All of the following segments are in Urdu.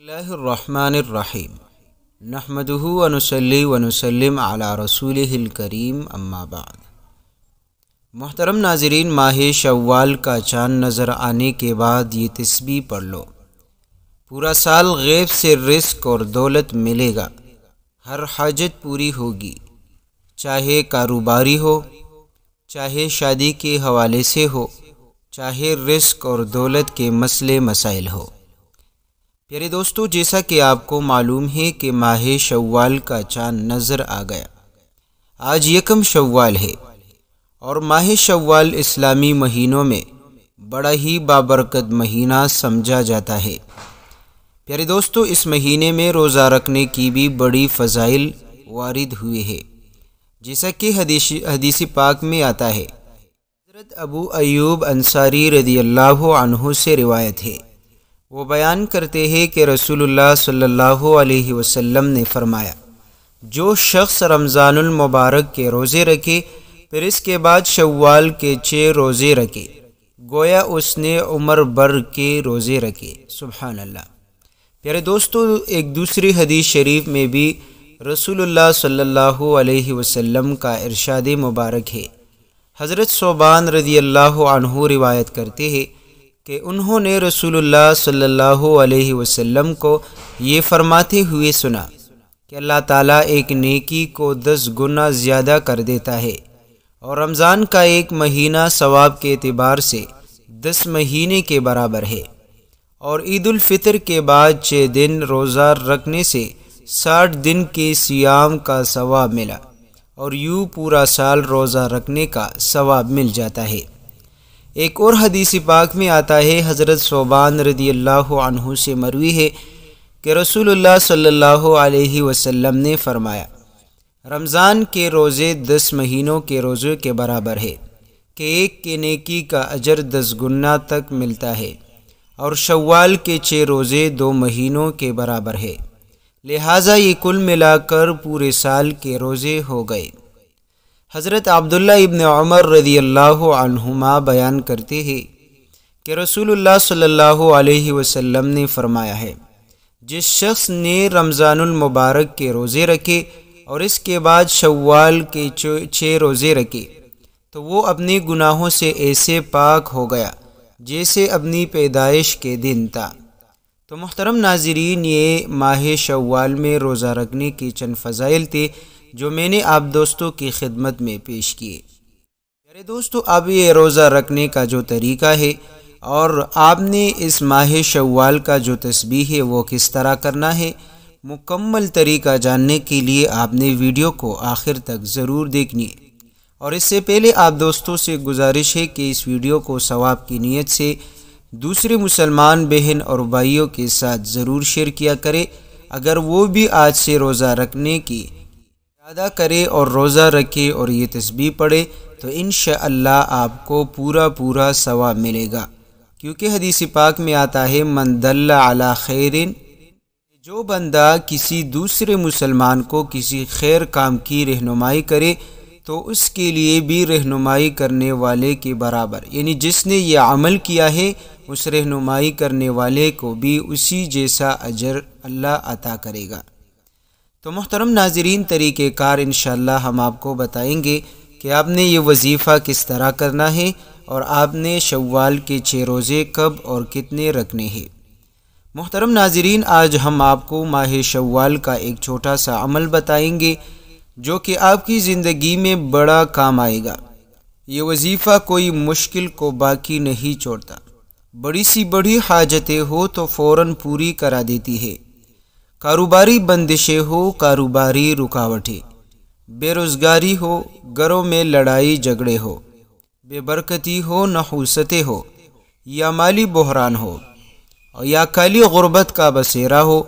اللہ الرحمن الرحیم نحمدہ ونصلی ونسلم علی رسولہ الکریم اما بعد۔ محترم ناظرین، ماہ شوال کا چاند نظر آنے کے بعد یہ تسبیح پڑھ لو۔ پورا سال غیب سے رزق اور دولت ملے گا، ہر حاجت پوری ہوگی، چاہے کاروباری ہو، چاہے شادی کے حوالے سے ہو، چاہے رزق اور دولت کے مسئلے مسائل ہو۔ پیارے دوستو، جیسا کہ آپ کو معلوم ہے کہ ماہ شوال کا چاند نظر آ گیا۔ آج یکم شوال ہے اور ماہ شوال اسلامی مہینوں میں بڑا ہی بابرکت مہینہ سمجھا جاتا ہے۔ پیارے دوستو، اس مہینے میں روزہ رکھنے کی بھی بڑی فضائل وارد ہوئے ہیں، جیسا کہ حدیث پاک میں آتا ہے۔ حضرت ابو ایوب انصاری رضی اللہ عنہ سے روایت ہے، وہ بیان کرتے ہیں کہ رسول اللہ صلی اللہ علیہ وسلم نے فرمایا، جو شخص رمضان المبارک کے روزے رکھے پھر اس کے بعد شوال کے 6 روزے رکھے، گویا اس نے عمر بھر کے روزے رکھے۔ سبحان اللہ۔ پیارے دوستو، ایک دوسری حدیث شریف میں بھی رسول اللہ صلی اللہ علیہ وسلم کا ارشاد مبارک ہے۔ حضرت ثوبان رضی اللہ عنہ روایت کرتے ہیں کہ انہوں نے رسول اللہ صلی اللہ علیہ وسلم کو یہ فرماتے ہوئے سنا کہ اللہ تعالیٰ ایک نیکی کو 10 گنا زیادہ کر دیتا ہے، اور رمضان کا ایک مہینہ ثواب کے اعتبار سے 10 مہینے کے برابر ہے، اور عید الفطر کے بعد 6 دن روزہ رکھنے سے 60 دن کے صیام کا ثواب ملا، اور یوں پورا سال روزہ رکھنے کا ثواب مل جاتا ہے۔ ایک اور حدیث پاک میں آتا ہے، حضرت ثوبان رضی اللہ عنہ سے مروی ہے کہ رسول اللہ صلی اللہ علیہ وسلم نے فرمایا، رمضان کے روزے 10 مہینوں کے روزے کے برابر ہے کہ ایک کے نیکی کا اجر 10 گنا تک ملتا ہے، اور شوال کے 6 روزے 2 مہینوں کے برابر ہے، لہٰذا یہ کل ملا کر پورے سال کے روزے ہو گئے۔ حضرت عبداللہ ابن عمر رضی اللہ عنہما بیان کرتے ہیں کہ رسول اللہ صلی اللہ علیہ وسلم نے فرمایا ہے، جس شخص نے رمضان المبارک کے روزے رکھے اور اس کے بعد شوال کے 6 روزے رکھے تو وہ اپنے گناہوں سے ایسے پاک ہو گیا جیسے اپنی پیدائش کے دن تھا۔ تو محترم ناظرین، یہ ماہ شوال میں روزہ رکھنے کی چند فضائل تھے جو میں نے آپ دوستوں کی خدمت میں پیش کیے۔ میرے دوستو، اب یہ روزہ رکھنے کا جو طریقہ ہے اور آپ نے اس ماہ شوال کا جو تسبیح ہے وہ کس طرح کرنا ہے، مکمل طریقہ جاننے کے لیے آپ نے ویڈیو کو آخر تک ضرور دیکھنی ہے۔ اور اس سے پہلے آپ دوستوں سے گزارش ہے کہ اس ویڈیو کو ثواب کی نیت سے دوسرے مسلمان بہن اور بھائیوں کے ساتھ ضرور شیئر کیا کرے۔ اگر وہ بھی آج سے روزہ رکھنے کی ارادہ کرے اور روزہ رکھے اور یہ تسبیح پڑھے تو انشاءاللہ آپ کو پورا ثواب ملے گا، کیونکہ حدیث پاک میں آتا ہے، من دل علی خیر، جو بندہ کسی دوسرے مسلمان کو کسی خیر کام کی رہنمائی کرے تو اس کے لیے بھی رہنمائی کرنے والے کے برابر، یعنی جس نے یہ عمل کیا ہے اس رہنمائی کرنے والے کو بھی اسی جیسا اجر اللہ عطا کرے گا۔ تو محترم ناظرین، طریقہ کار انشاءاللہ ہم آپ کو بتائیں گے کہ آپ نے یہ وظیفہ کس طرح کرنا ہے اور آپ نے شوال کے 6 روزے کب اور کتنے رکھنے ہیں۔ محترم ناظرین، آج ہم آپ کو ماہ شوال کا ایک چھوٹا سا عمل بتائیں گے جو کہ آپ کی زندگی میں بڑا کام آئے گا۔ یہ وظیفہ کوئی مشکل کو باقی نہیں چھوڑتا، بڑی سی بڑی حاجتیں ہو تو فوراً پوری کرا دیتی ہے، کاروباری بندشیں ہو، کاروباری رکاوٹیں، بے روزگاری ہو، گھروں میں لڑائی جھگڑے ہو، بے برکتی ہو، نحوستیں ہو، یا مالی بحران ہو، یا کالی غربت کا بسیرا ہو،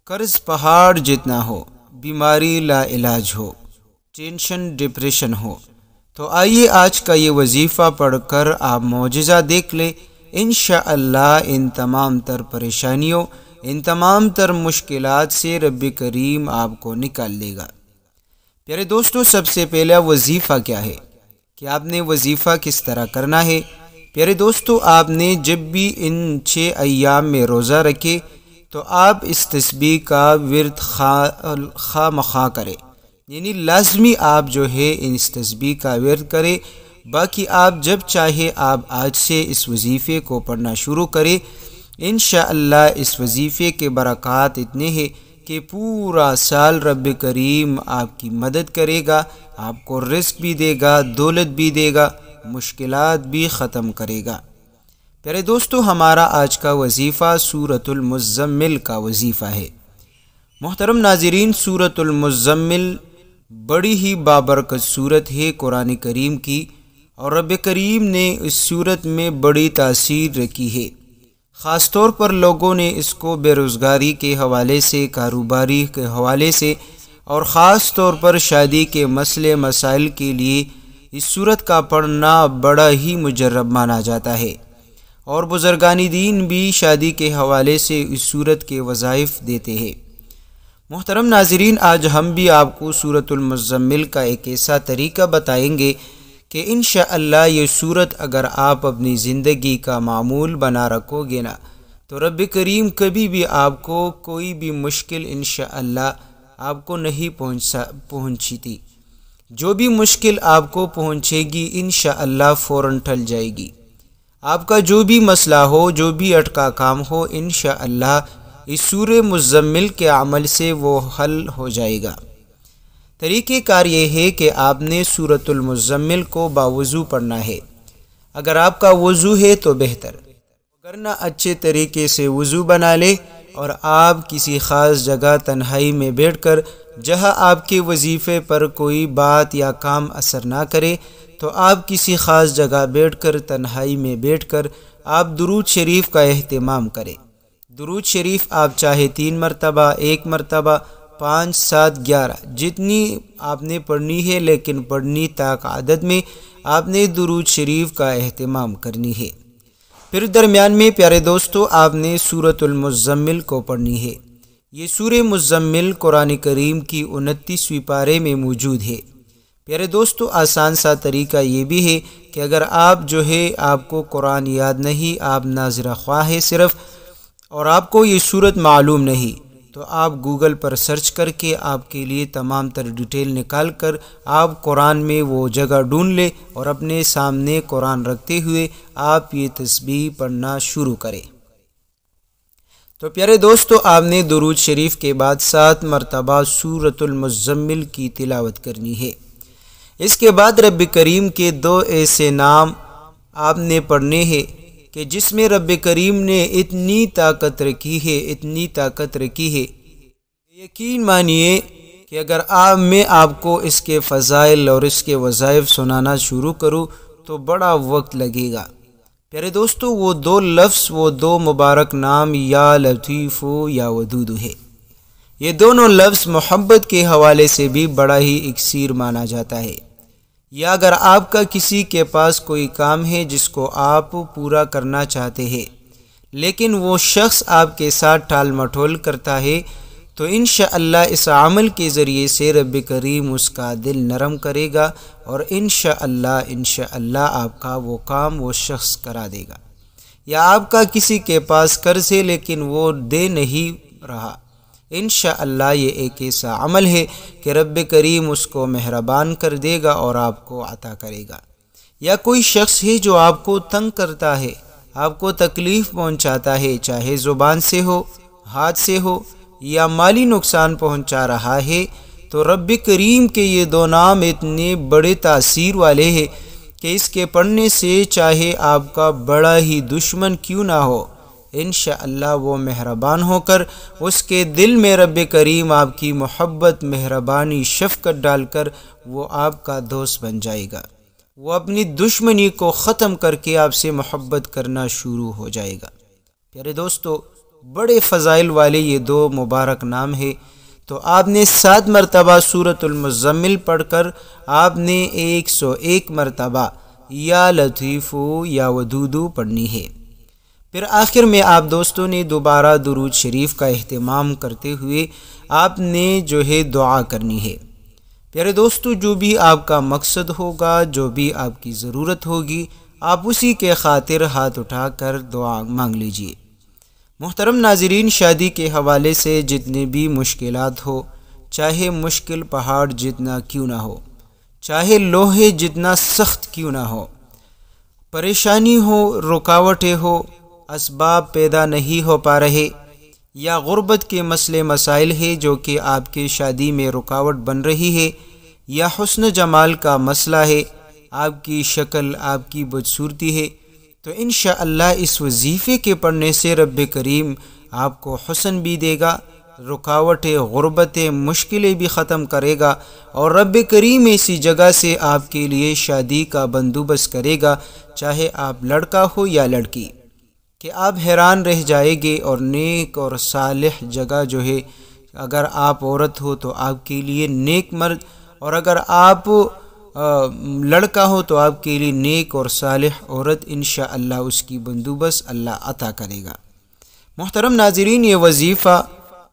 قرض پہاڑ جتنا ہو، بیماری لا علاج ہو، ٹینشن ڈپریشن ہو، تو آئیے آج کا یہ وظیفہ پڑھ کر آپ معجزہ دیکھ لیں۔ انشاءاللہ ان تمام تر پریشانیوں، ان تمام تر مشکلات سے رب کریم آپ کو نکال دے گا۔ پیارے دوستو، سب سے پہلا وظیفہ کیا ہے کہ آپ نے وظیفہ کس طرح کرنا ہے۔ پیارے دوستو، آپ نے جب بھی ان 6 ایام میں روزہ رکھے تو آپ اس تسبیح کا ورد خواہ مخواہ کریں، یعنی لازمی آپ جو ہے اس تسبیح کا ورد کریں۔ باقی آپ جب چاہے آپ آج سے اس وظیفے کو پڑھنا شروع کریں۔ انشاءاللہ اس وظیفے کے برکات اتنے ہیں کہ پورا سال رب کریم آپ کی مدد کرے گا، آپ کو رزق بھی دے گا، دولت بھی دے گا، مشکلات بھی ختم کرے گا۔ پیارے دوستو، ہمارا آج کا وظیفہ سورۃ المزمل کا وظیفہ ہے۔ محترم ناظرین، سورۃ المزمل بڑی ہی بابرکت سورت ہے قرآن کریم کی، اور رب کریم نے اس سورت میں بڑی تاثیر رکھی ہے۔ خاص طور پر لوگوں نے اس کو بے روزگاری کے حوالے سے، کاروباری کے حوالے سے، اور خاص طور پر شادی کے مسئلے مسائل کے لیے اس سورت کا پڑھنا بڑا ہی مجرب مانا جاتا ہے، اور بزرگان دین بھی شادی کے حوالے سے اس سورت کے وظائف دیتے ہیں۔ محترم ناظرین، آج ہم بھی آپ کو سورۃ المزمل کا ایک ایسا طریقہ بتائیں گے کہ انشاءاللہ یہ سورت اگر آپ اپنی زندگی کا معمول بنا رکھو گے نا، تو رب کریم کبھی بھی آپ کو کوئی بھی مشکل انشاءاللہ آپ کو نہیں پہنچتی۔ جو بھی مشکل آپ کو پہنچے گی انشاءاللہ فوراً ٹل جائے گی۔ آپ کا جو بھی مسئلہ ہو، جو بھی اٹکا کام ہو، انشاءاللہ اس سورہ مزمل کے عمل سے وہ حل ہو جائے گا۔ طریقہ کار یہ ہے کہ آپ نے سورۃ المزمل کو باوضو پڑھنا ہے۔ اگر آپ کا وضو ہے تو بہتر، ورنہ اچھے طریقے سے وضو بنا لے، اور آپ کسی خاص جگہ تنہائی میں بیٹھ کر، جہاں آپ کے وظیفے پر کوئی بات یا کام اثر نہ کرے، تو آپ کسی خاص جگہ بیٹھ کر، تنہائی میں بیٹھ کر آپ درود شریف کا اہتمام کریں۔ درود شریف آپ چاہے 3 مرتبہ، 1 مرتبہ، 5، 7، 11 جتنی آپ نے پڑھنی ہے، لیکن پڑھنی تک عدد میں آپ نے درود شریف کا اہتمام کرنی ہے۔ پھر درمیان میں پیارے دوستو آپ نے سورۃ المزمل کو پڑھنی ہے۔ یہ سورہ مزمل قرآن کریم کی 29ویں پارے میں موجود ہے۔ پیارے دوستو، آسان سا طریقہ یہ بھی ہے کہ اگر آپ جو ہے آپ کو قرآن یاد نہیں، آپ ناظرہ خواہ ہے صرف، اور آپ کو یہ سورت معلوم نہیں، تو آپ گوگل پر سرچ کر کے آپ کے لیے تمام تر ڈیٹیل نکال کر آپ قرآن میں وہ جگہ ڈھونڈ لیں، اور اپنے سامنے قرآن رکھتے ہوئے آپ یہ تسبیح پڑھنا شروع کریں۔ تو پیارے دوستو، آپ نے درود شریف کے بعد 7 مرتبہ سورۃ المزمل کی تلاوت کرنی ہے۔ اس کے بعد رب کریم کے 2 ایسے نام آپ نے پڑھنے ہیں کہ جس میں رب کریم نے اتنی طاقت رکھی ہے، اتنی طاقت رکھی ہے، یقین مانیے کہ اگر میں آپ کو اس کے فضائل اور اس کے وظائف سنانا شروع کروں تو بڑا وقت لگے گا۔ پیارے دوستو، وہ 2 لفظ، وہ 2 مبارک نام یا لطیف یا ودود ہے۔ یہ دونوں لفظ محبت کے حوالے سے بھی بڑا ہی اکسیر مانا جاتا ہے۔ یا اگر آپ کا کسی کے پاس کوئی کام ہے جس کو آپ پورا کرنا چاہتے ہیں، لیکن وہ شخص آپ کے ساتھ ٹال مٹول کرتا ہے، تو انشاءاللہ اس عمل کے ذریعے سے رب کریم اس کا دل نرم کرے گا، اور انشاءاللہ آپ کا وہ کام وہ شخص کرا دے گا۔ یا آپ کا کسی کے پاس قرض ہے لیکن وہ دے نہیں رہا، انشاءاللہ یہ ایک ایسا عمل ہے کہ رب کریم اس کو مہربان کر دے گا اور آپ کو عطا کرے گا۔ یا کوئی شخص ہے جو آپ کو تنگ کرتا ہے، آپ کو تکلیف پہنچاتا ہے، چاہے زبان سے ہو، ہاتھ سے ہو، یا مالی نقصان پہنچا رہا ہے، تو رب کریم کے یہ 2 نام اتنے بڑے تاثیر والے ہیں کہ اس کے پڑھنے سے چاہے آپ کا بڑا ہی دشمن کیوں نہ ہو، انشاءاللہ وہ مہربان ہو کر اس کے دل میں رب کریم آپ کی محبت، مہربانی، شفقت ڈال کر وہ آپ کا دوست بن جائے گا۔ وہ اپنی دشمنی کو ختم کر کے آپ سے محبت کرنا شروع ہو جائے گا۔ پیارے دوستو، بڑے فضائل والے یہ 2 مبارک نام ہیں، تو آپ نے 7 مرتبہ سورۃ المزمل پڑھ کر آپ نے 101 مرتبہ یا لطیف یا ودود پڑھنی ہے۔ پھر آخر میں آپ دوستوں نے دوبارہ درود شریف کا اہتمام کرتے ہوئے آپ نے جو ہے دعا کرنی ہے۔ پیارے دوستو، جو بھی آپ کا مقصد ہوگا، جو بھی آپ کی ضرورت ہوگی، آپ اسی کے خاطر ہاتھ اٹھا کر دعا مانگ لیجئے۔ محترم ناظرین، شادی کے حوالے سے جتنی بھی مشکلات ہو، چاہے مشکل پہاڑ جتنا کیوں نہ ہو، چاہے لوہے جتنا سخت کیوں نہ ہو، پریشانی ہو، رکاوٹیں ہو، اسباب پیدا نہیں ہو پا رہے، یا غربت کے مسئلے مسائل ہے جو کہ آپ کے شادی میں رکاوٹ بن رہی ہے، یا حسن جمال کا مسئلہ ہے، آپ کی شکل، آپ کی بدصورتی ہے، تو انشاءاللہ اس وظیفے کے پڑھنے سے رب کریم آپ کو حسن بھی دے گا، رکاوٹیں، غربتیں، مشکلیں بھی ختم کرے گا، اور رب کریم ایسی جگہ سے آپ کے لیے شادی کا بندوبست کرے گا، چاہے آپ لڑکا ہو یا لڑکی، کہ آپ حیران رہ جائیں گے۔ اور نیک اور صالح جگہ جو ہے، اگر آپ عورت ہو تو آپ کے لیے نیک مرد، اور اگر آپ لڑکا ہو تو آپ کے لیے نیک اور صالح عورت، انشاءاللہ اس کی بندوبست اللہ عطا کرے گا۔ محترم ناظرین، یہ وظیفہ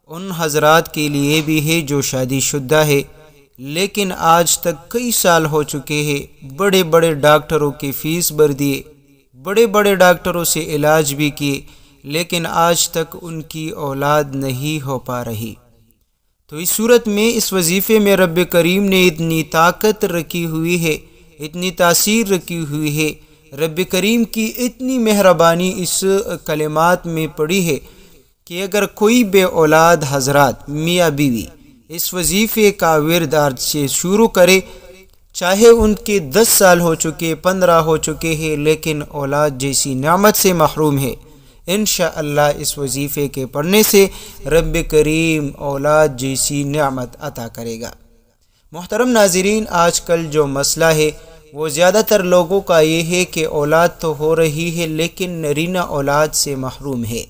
ان حضرات کے لیے بھی ہے جو شادی شدہ ہے، لیکن آج تک کئی سال ہو چکے ہیں، بڑے بڑے ڈاکٹروں کی فیس بھر دیے، بڑے بڑے ڈاکٹروں سے علاج بھی کیے، لیکن آج تک ان کی اولاد نہیں ہو پا رہی۔ تو اس صورت میں اس وظیفے میں رب کریم نے اتنی طاقت رکھی ہوئی ہے، اتنی تاثیر رکھی ہوئی ہے، رب کریم کی اتنی مہربانی اس کلمات میں پڑی ہے کہ اگر کوئی بے اولاد حضرات میاں بیوی اس وظیفے کا ورد آج سے شروع کرے، چاہے ان کے 10 سال ہو چکے، 15 ہو چکے ہیں، لیکن اولاد جیسی نعمت سے محروم ہے، انشاءاللہ اس وظیفے کے پڑھنے سے رب کریم اولاد جیسی نعمت عطا کرے گا۔ محترم ناظرین، آج کل جو مسئلہ ہے وہ زیادہ تر لوگوں کا یہ ہے کہ اولاد تو ہو رہی ہے لیکن نرینہ اولاد سے محروم ہے۔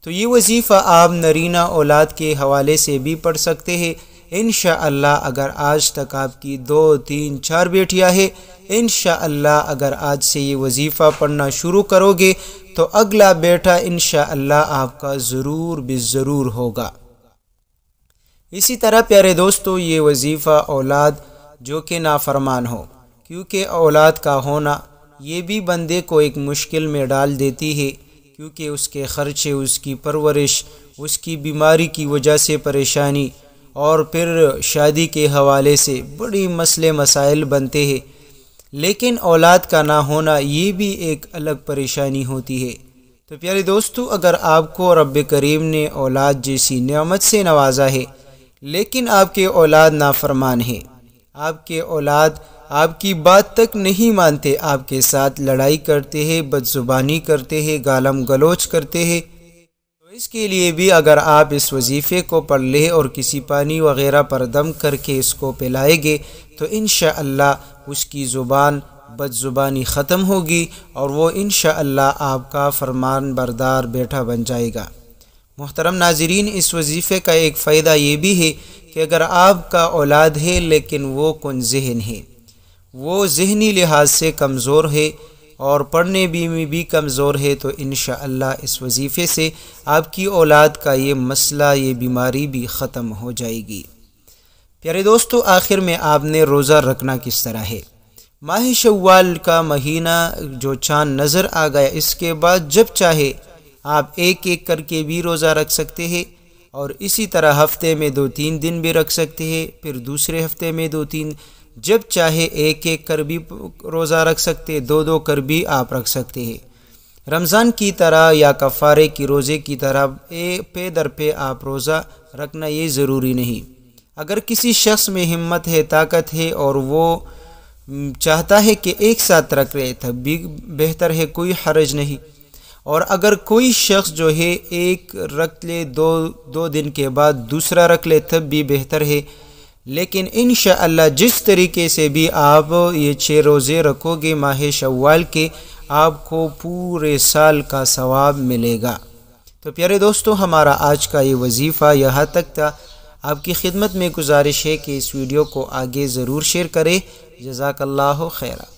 تو یہ وظیفہ آپ نرینہ اولاد کے حوالے سے بھی پڑھ سکتے ہیں۔ انشاءاللہ اگر آج تک آپ کی 2، 3، 4 بیٹیاں ہیں، انشاءاللہ اگر آج سے یہ وظیفہ پڑھنا شروع کرو گے تو اگلا بیٹا انشاءاللہ آپ کا ضرور بالضرور ہوگا۔ اسی طرح پیارے دوستو، یہ وظیفہ اولاد جو کہ نافرمان ہو، کیونکہ اولاد کا ہونا یہ بھی بندے کو ایک مشکل میں ڈال دیتی ہے، کیونکہ اس کے خرچے، اس کی پرورش، اس کی بیماری کی وجہ سے پریشانی، اور پھر شادی کے حوالے سے بڑی مسئلے مسائل بنتے ہیں۔ لیکن اولاد کا نہ ہونا یہ بھی ایک الگ پریشانی ہوتی ہے۔ تو پیارے دوستو، اگر آپ کو رب کریم نے اولاد جیسی نعمت سے نوازا ہے، لیکن آپ کے اولاد نافرمان ہے، آپ کے اولاد آپ کی بات تک نہیں مانتے، آپ کے ساتھ لڑائی کرتے ہیں، بد زبانی کرتے ہیں، گالم گلوچ کرتے ہیں، تو اس کے لیے بھی اگر آپ اس وظیفے کو پڑھ لیں اور کسی پانی وغیرہ پر دم کر کے اس کو پلائیں گے تو انشاءاللہ اس کی زبان بد زبانی ختم ہوگی، اور وہ انشاءاللہ آپ کا فرمان بردار بیٹا بن جائے گا۔ محترم ناظرین، اس وظیفے کا ایک فائدہ یہ بھی ہے کہ اگر آپ کا اولاد ہے لیکن وہ کن ذہن ہے، وہ ذہنی لحاظ سے کمزور ہے اور پڑھنے میں بھی کمزور ہے، تو انشاءاللہ اس وظیفے سے آپ کی اولاد کا یہ مسئلہ، یہ بیماری بھی ختم ہو جائے گی۔ پیارے دوستو، آخر میں آپ نے روزہ رکھنا کس طرح ہے؟ ماہ شوال کا مہینہ جو چاند نظر آ گیا، اس کے بعد جب چاہے آپ ایک ایک کر کے بھی روزہ رکھ سکتے ہیں، اور اسی طرح ہفتے میں 2-3 دن بھی رکھ سکتے ہیں، پھر دوسرے ہفتے میں 2-3، جب چاہے ایک ایک کر بھی روزہ رکھ سکتے، 2-2 کر بھی آپ رکھ سکتے ہیں۔ رمضان کی طرح یا کفارے کی روزے کی طرح پے در پہ آپ روزہ رکھنا یہ ضروری نہیں۔ اگر کسی شخص میں ہمت ہے، طاقت ہے، اور وہ چاہتا ہے کہ ایک ساتھ رکھ لے تب بھی بہتر ہے، کوئی حرج نہیں۔ اور اگر کوئی شخص جو ہے ایک رکھ لے، 2 دن کے بعد دوسرا رکھ لے تب بھی بہتر ہے، لیکن انشاءاللہ جس طریقے سے بھی آپ یہ 6 روزے رکھو گے ماہ شوال کے، آپ کو پورے سال کا ثواب ملے گا۔ تو پیارے دوستو، ہمارا آج کا یہ وظیفہ یہاں تک تھا۔ آپ کی خدمت میں گزارش ہے کہ اس ویڈیو کو آگے ضرور شیئر کریں۔ جزاک اللہ خیرہ۔